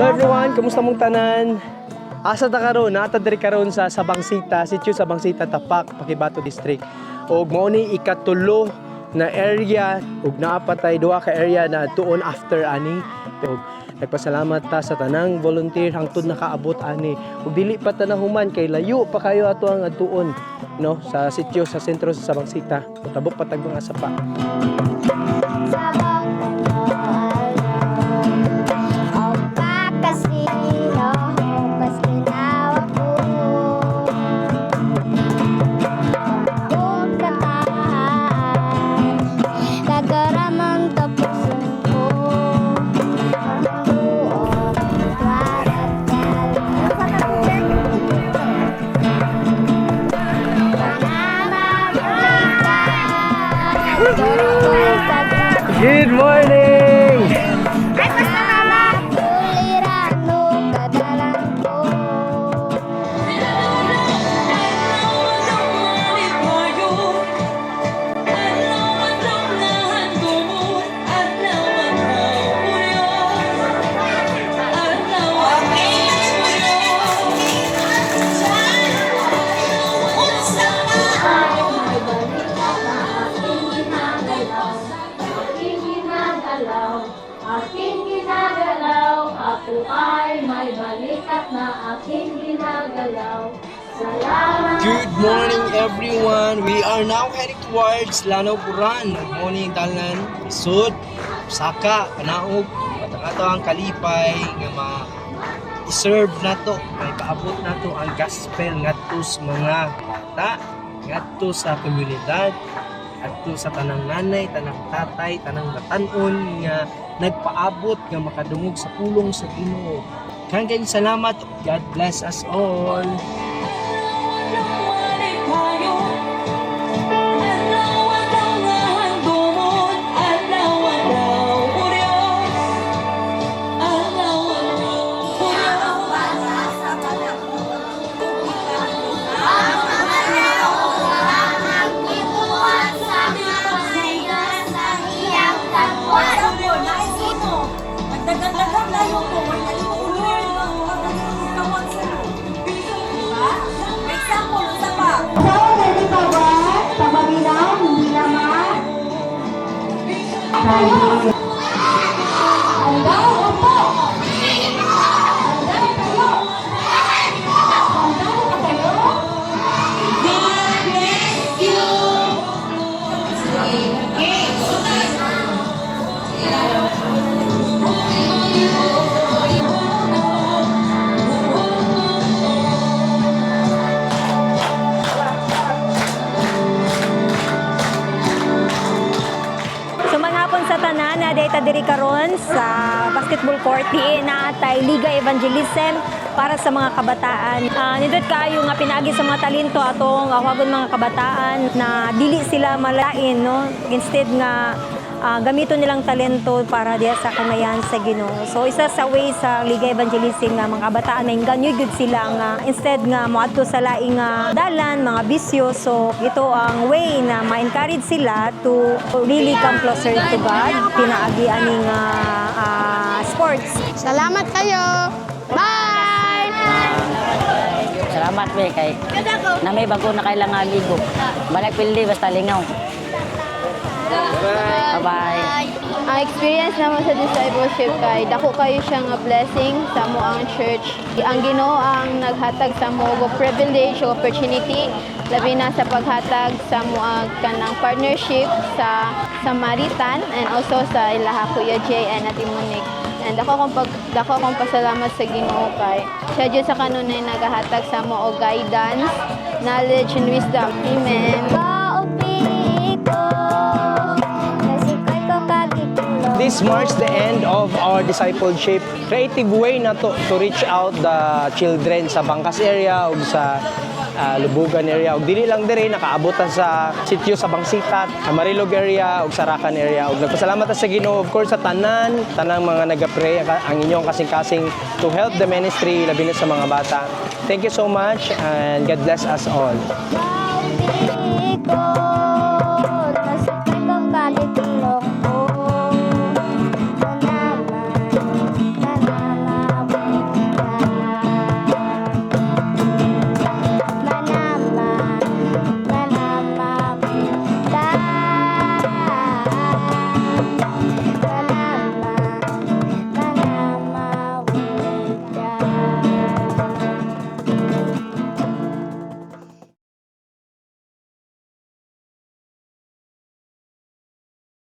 Hello everyone, kamusta mong tanan? Asa ta karon? Naata diri karon sa Sabangsita, sitio Sabangsita, Tapak, Cotabato District. Og mao ni ikatulo na area ug naapatay duha ka area na tuon after ani. Ug nagpasalamat ta sa tanang volunteer hangtod nakaabot ani. Ug dili pa ta nahuman kay layo pa kayo ato ang adtuon no sa sitio sa sentro sa Sabangsita. Tabok patag mga sapa. Good morning! Ay, basta mama! Tuliran mo kadalan ko. Aking ginagalaw, ako ay may balikat na aking ginagalaw. Salamat. Good morning everyone! We are now heading towards Lanao Puran. Good morning Dalan, Sud, Saka, Kanaog, ato ang kalipay nga ma-serve nato, may paabot nato ang gospel ngadto sa mga bata, ngadto sa komunidad, ngadto sa tanang nanay, tanang tatay, tanang batan-on nga nagpaabot nga makadungog sa pulong sa Ginoo. Kang salamat. God bless us all. Sa tanan na data diri karon sa basketball court na tay Liga Evangelism para sa mga kabataan. Nindot kayo nga pinagi sa mga talento atong awagon mga kabataan na dili sila malain no instead nga gamiton nilang talento para diya sa kanayan sa Ginoo. So isa sa way sa Liga Evangelism nga mga kabataan na inganyod gud sila nga instead nga moadto sa laing dalan mga bisyo. So ito ang way na ma-encourage sila to really come closer to God pinaagi aning sports. Salamat kayo! Bye! Salamat be kay na may bago na kailangan amigo. Balak pildi basta lingaw. Bye-bye. Ang experience naman sa discipleship kay dako kayo siya nga blessing sa mo ang church. Ang Ginoo ang naghatag sa mo og privilege o opportunity labi na sa paghatag sa mo ang kanang partnership sa Samaritan and also sa ilaha Kuya Jay and Ate Monique. And dako kong pasalamat sa Ginoo kay siya jud sa kanunay nagahatag sa mo og guidance, knowledge and wisdom. Amen. This marks the end of our discipleship. Creative way na to reach out the children sa Bangkas area o sa Lubugan area. Og dili lang diri nakaabutan sa sitio sa Bangsita, Marilog area o Sarakan area. Og nagpasalamat sa Ginoo of course sa tanang mga nagapray ang inyong kasing-kasing to help the ministry labi na sa mga bata. Thank you so much and God bless us all.